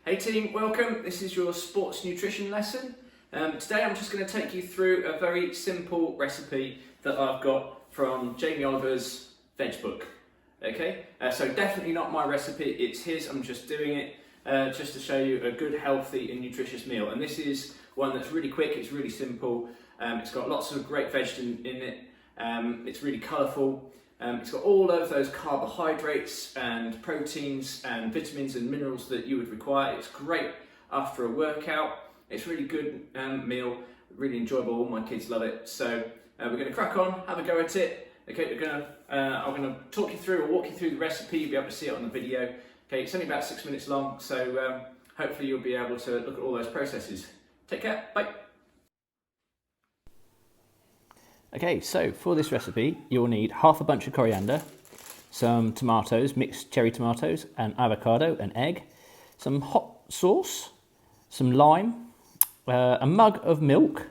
Hey team, welcome. This is your sports nutrition lesson. Today I'm just going to take you through a very simple recipe that I've got from Jamie Oliver's veg book. Okay, so definitely not my recipe, it's his. I'm just doing it just to show you a good, healthy and nutritious meal. And this is one that's really quick, it's really simple. It's got lots of great veg in it. It's really colourful. It's got all of those carbohydrates and proteins and vitamins and minerals that you would require. It's great after a workout. It's a really good meal, really enjoyable. All my kids love it. So we're going to crack on, have a go at it. Okay, I'm going to talk you through or walk you through the recipe. You'll be able to see it on the video. Okay, it's only about 6 minutes long, so hopefully you'll be able to look at all those processes. Take care, bye. Okay, so for this recipe, you'll need half a bunch of coriander, some tomatoes, mixed cherry tomatoes, an avocado, an egg, some hot sauce, some lime, a mug of milk,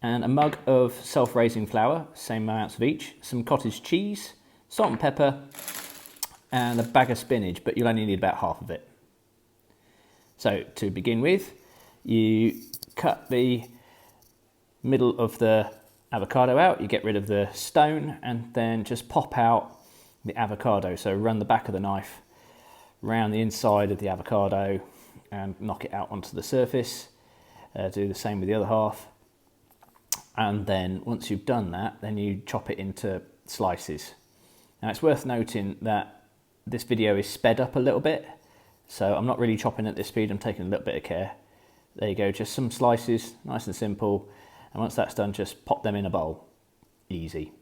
and a mug of self-raising flour, same amounts of each, some cottage cheese, salt and pepper, and a bag of spinach, but you'll only need about half of it. So to begin with, you cut the middle of the avocado out, you get rid of the stone and then just pop out the avocado. So run the back of the knife around the inside of the avocado and knock it out onto the surface. Do the same with the other half. And then once you've done that, then you chop it into slices. Now it's worth noting that this video is sped up a little bit, so I'm not really chopping at this speed, I'm taking a little bit of care. There you go, just some slices, nice and simple. And once that's done, just pop them in a bowl. Easy.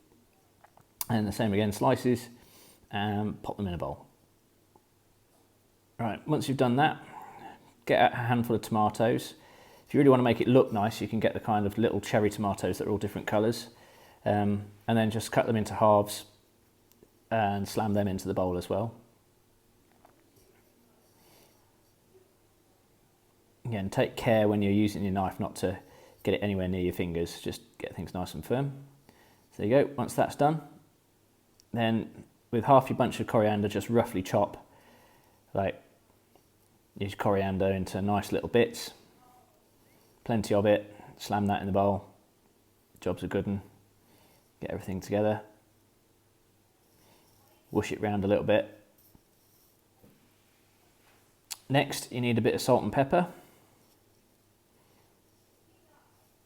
And the same again, slices, and pop them in a bowl. Right, once you've done that, get a handful of tomatoes. If you really want to make it look nice, you can get the kind of little cherry tomatoes that are all different colours. And then just cut them into halves and slam them into the bowl as well. Again, take care when you're using your knife not to get it anywhere near your fingers, just get things nice and firm. So there you go, once that's done, then with half your bunch of coriander, just roughly chop, like, use coriander into nice little bits, plenty of it, slam that in the bowl, job's a good one, get everything together, whoosh it round a little bit. Next, you need a bit of salt and pepper,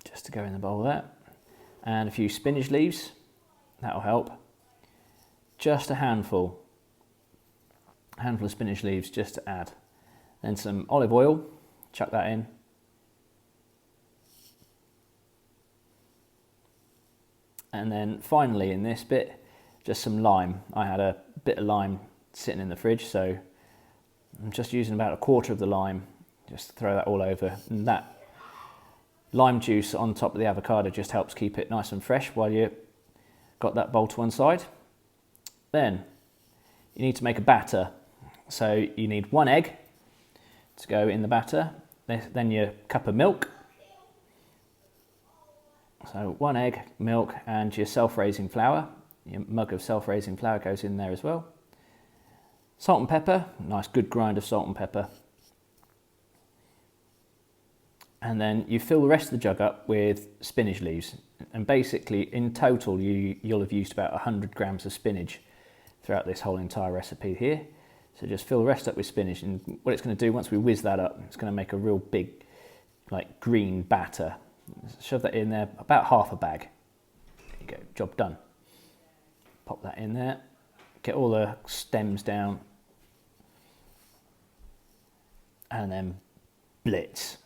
just to go in the bowl there, and a few spinach leaves, that'll help. Just a handful of spinach leaves just to add. Then some olive oil, chuck that in. And then finally in this bit, just some lime. I had a bit of lime sitting in the fridge, so I'm just using about a quarter of the lime, just to throw that all over. And that lime juice on top of the avocado just helps keep it nice and fresh while you've got that bowl to one side. Then you need to make a batter. So you need one egg to go in the batter, then your cup of milk. So one egg, milk, and your self-raising flour. Your mug of self-raising flour goes in there as well. Salt and pepper, nice good grind of salt and pepper. And then you fill the rest of the jug up with spinach leaves. And basically, in total, you'll have used about 100 grams of spinach throughout this whole entire recipe here. So just fill the rest up with spinach. And what it's going to do, once we whiz that up, it's going to make a real big, like, green batter. Shove that in there, about half a bag. There you go, job done. Pop that in there. Get all the stems down. And then blitz.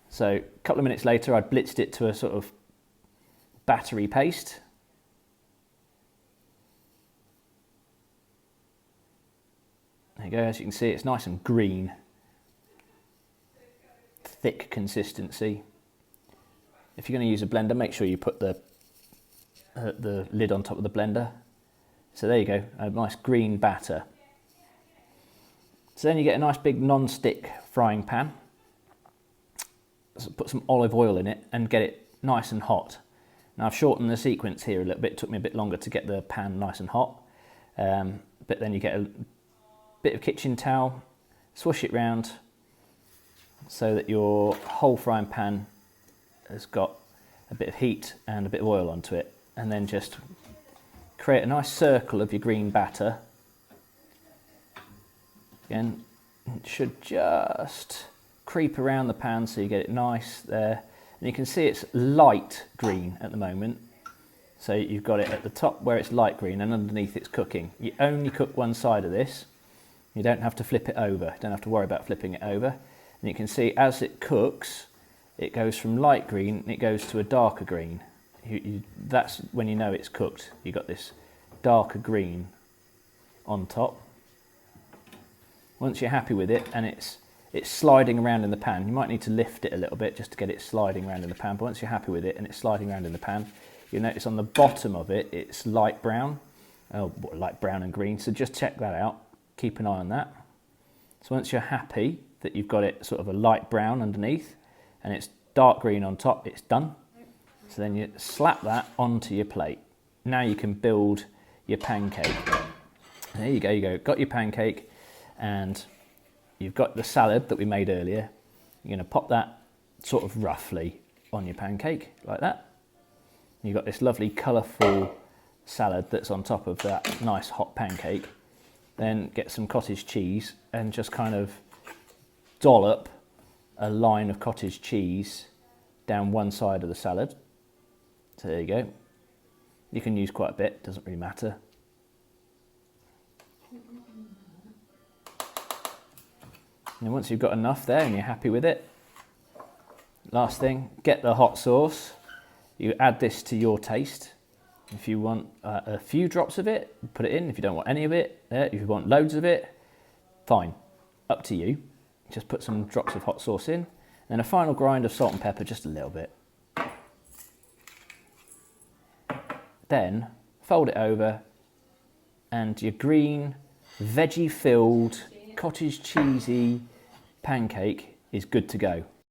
So a couple of minutes later, I'd blitzed it to a sort of battery paste. There you go, as you can see, it's nice and green. Thick consistency. If you're going to use a blender, make sure you put the lid on top of the blender. So there you go, a nice green batter. So then you get a nice big non-stick frying pan. Put some olive oil in it and get it nice and hot. Now I've shortened the sequence here a little bit, it took me a bit longer to get the pan nice and hot, but then you get a bit of kitchen towel, swish it round so that your whole frying pan has got a bit of heat and a bit of oil onto it, and then just create a nice circle of your green batter. Again, it should just creep around the pan so you get it nice there. And you can see it's light green at the moment. So you've got it at the top where it's light green and underneath it's cooking. You only cook one side of this. You don't have to flip it over. Don't have to worry about flipping it over. And you can see as it cooks, it goes from light green and it goes to a darker green. That's when you know it's cooked. You've got this darker green on top. Once you're happy with it and it's sliding around in the pan, you might need to lift it a little bit just to get it sliding around in the pan, but once you're happy with it and it's sliding around in the pan, you'll notice on the bottom of it, it's light brown, light brown and green, so just check that out, keep an eye on that. So once you're happy that you've got it sort of a light brown underneath and it's dark green on top, it's done. So then you slap that onto your plate. Now you can build your pancake. There you go, got your pancake, and you've got the salad that we made earlier. You're going to pop that sort of roughly on your pancake, like that. You've got this lovely colourful salad that's on top of that nice hot pancake. Then get some cottage cheese and just kind of dollop a line of cottage cheese down one side of the salad. So there you go. You can use quite a bit, doesn't really matter. And once you've got enough there and you're happy with it, last thing, get the hot sauce. You add this to your taste. If you want a few drops of it, put it in. If you don't want any of it, if you want loads of it, fine, up to you. Just put some drops of hot sauce in, and a final grind of salt and pepper, just a little bit. Then fold it over, and your green, veggie-filled, cottage cheesy pancake is good to go.